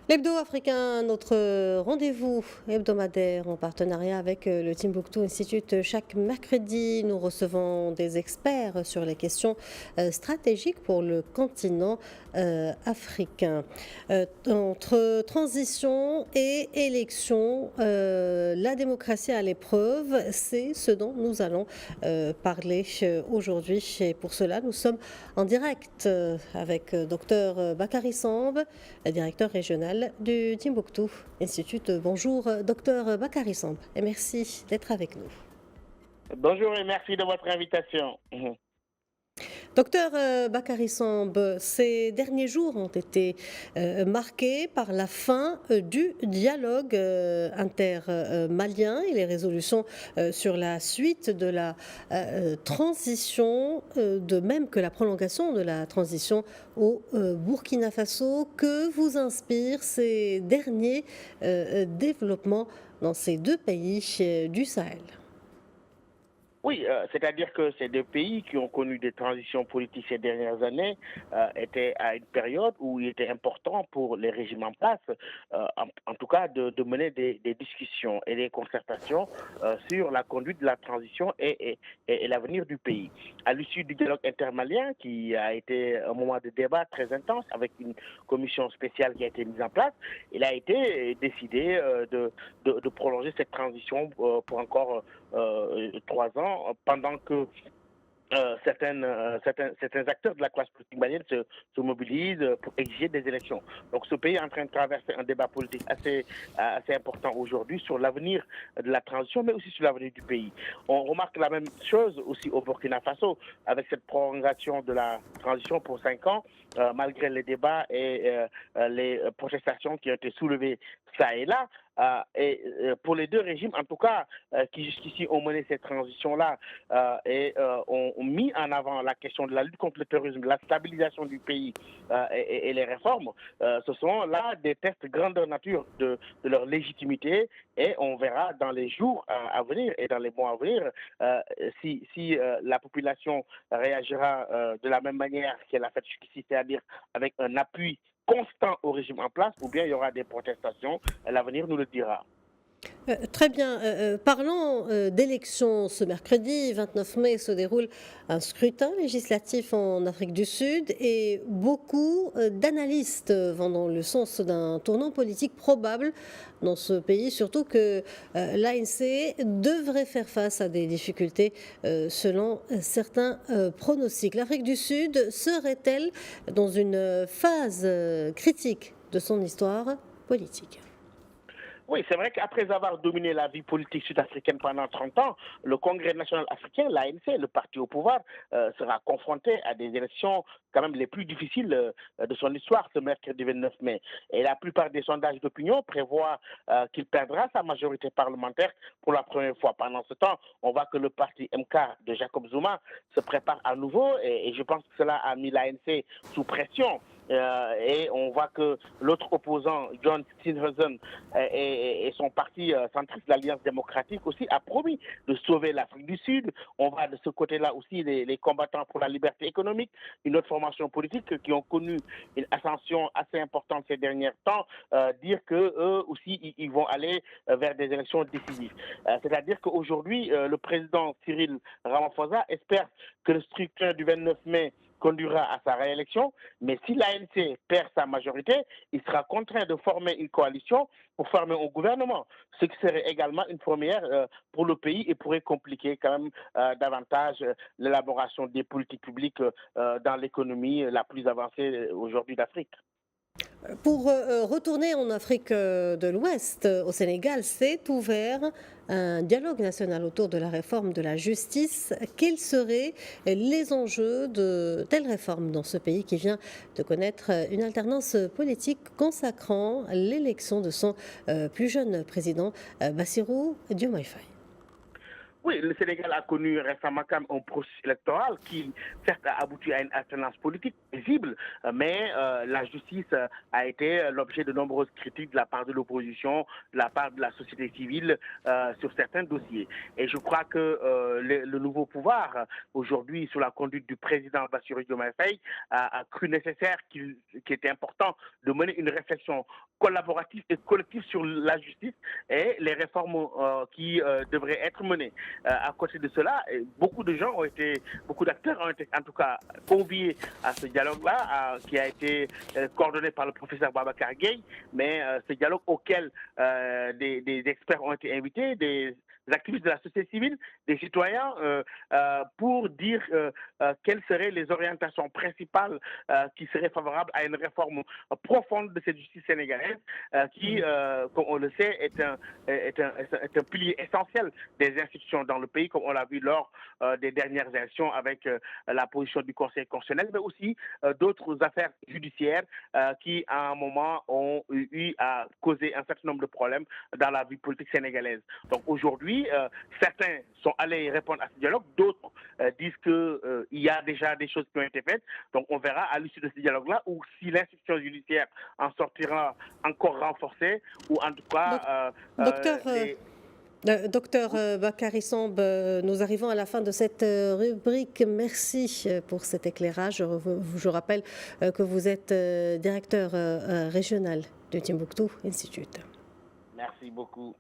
L'Hebdo africain, notre rendez-vous hebdomadaire en partenariat avec le Timbuktu Institute. Chaque mercredi, nous recevons des experts sur les questions stratégiques pour le continent africain. Entre transition et élection, la démocratie à l'épreuve, c'est ce dont nous allons parler aujourd'hui. Et pour cela, nous sommes en direct avec Dr Bakary Samb, directeur régional du Timbuktu Institute. Bonjour, docteur Bakary Samb, et merci d'être avec nous. Bonjour et merci de votre invitation. Docteur Bakary Samb, ces derniers jours ont été marqués par la fin du dialogue intermalien et les résolutions sur la suite de la transition, de même que la prolongation de la transition au Burkina Faso. Que vous inspirent ces derniers développements dans ces deux pays du Sahel? Oui, c'est-à-dire que ces deux pays qui ont connu des transitions politiques ces dernières années étaient à une période où il était important pour les régimes en place, en tout cas, de mener des discussions et des concertations sur la conduite de la transition et l'avenir du pays. À l'issue du dialogue intermalien, qui a été un moment de débat très intense avec une commission spéciale qui a été mise en place, il a été décidé de prolonger cette transition pour encore 3 ans pendant que certains acteurs de la classe politique malienne se mobilisent pour exiger des élections. Donc ce pays est en train de traverser un débat politique assez important aujourd'hui sur l'avenir de la transition, mais aussi sur l'avenir du pays. On remarque la même chose aussi au Burkina Faso, avec cette prolongation de la transition pour 5 ans, malgré les débats et les protestations qui ont été soulevées ça et là. Pour les deux régimes, en tout cas, qui jusqu'ici ont mené cette transition-là et ont mis en avant la question de la lutte contre le terrorisme, de la stabilisation du pays et les réformes, ce sont là des tests grandeur nature de leur légitimité et on verra dans les jours à venir et dans les mois à venir si la population réagira de la même manière qu'elle a fait jusqu'ici, c'est-à-dire avec un appui constant au régime en place, ou bien il y aura des protestations. L'avenir nous le dira. Très bien. Parlons d'élections. Ce mercredi 29 mai se déroule un scrutin législatif en Afrique du Sud et beaucoup d'analystes vont dans le sens d'un tournant politique probable dans ce pays, surtout que l'ANC devrait faire face à des difficultés selon certains pronostics. L'Afrique du Sud serait-elle dans une phase critique de son histoire politique? Oui, c'est vrai qu'après avoir dominé la vie politique sud-africaine pendant 30 ans, le Congrès national africain, l'ANC, le parti au pouvoir, sera confronté à des élections quand même les plus difficiles de son histoire ce mercredi 29 mai. Et la plupart des sondages d'opinion prévoient qu'il perdra sa majorité parlementaire pour la première fois. Pendant ce temps, on voit que le parti MK de Jacob Zuma se prépare à nouveau et je pense que cela a mis l'ANC sous pression. Et on voit que l'autre opposant, John Steenhuisen, et son parti centriste, l'Alliance démocratique aussi, a promis de sauver l'Afrique du Sud. On voit de ce côté-là aussi les combattants pour la liberté économique, une autre formation politique qui ont connu une ascension assez importante ces derniers temps, dire qu'eux aussi, ils vont aller vers des élections décisives. C'est-à-dire qu'aujourd'hui, le président Cyril Ramaphosa espère que le scrutin du 29 mai conduira à sa réélection, mais si l'ANC perd sa majorité, il sera contraint de former une coalition pour former un gouvernement, ce qui serait également une première pour le pays et pourrait compliquer quand même davantage l'élaboration des politiques publiques dans l'économie la plus avancée aujourd'hui d'Afrique. Pour retourner en Afrique de l'Ouest, au Sénégal, s'est ouvert un dialogue national autour de la réforme de la justice. Quels seraient les enjeux de telles réformes dans ce pays qui vient de connaître une alternance politique consacrant l'élection de son plus jeune président, Bassirou Diomaye Faye? Oui, le Sénégal a connu récemment quand même un processus électoral qui, certes, a abouti à une alternance politique visible, mais la justice a été l'objet de nombreuses critiques de la part de l'opposition, de la part de la société civile sur certains dossiers. Et je crois que le nouveau pouvoir, aujourd'hui, sous la conduite du président Bassirou Diomaye Faye, a cru nécessaire qu'il était important de mener une réflexion collaborative et collective sur la justice et les réformes qui devraient être menées. À côté de cela, beaucoup d'acteurs ont été en tout cas conviés à ce dialogue-là, qui a été coordonné par le professeur Babacar Gueye, mais ce dialogue auquel des experts ont été invités, des activistes de la société civile, des citoyens, pour dire quelles seraient les orientations principales qui seraient favorables à une réforme profonde de cette justice sénégalaise, qui, comme on le sait, est un pilier essentiel des institutions dans le pays, comme on l'a vu lors des dernières élections avec la position du Conseil constitutionnel, mais aussi d'autres affaires judiciaires qui, à un moment, ont eu à causer un certain nombre de problèmes dans la vie politique sénégalaise. Donc aujourd'hui, certains sont allés répondre à ce dialogue, d'autres disent qu'il y a déjà des choses qui ont été faites. Donc on verra à l'issue de ce dialogue-là, ou si l'institution judiciaire en sortira encore renforcée, ou en tout Donc, cas docteur, des... docteur Bakary Samb, nous arrivons à la fin de cette rubrique. Merci pour cet éclairage. Je rappelle que vous êtes directeur régional du Timbuktu Institute. Merci beaucoup.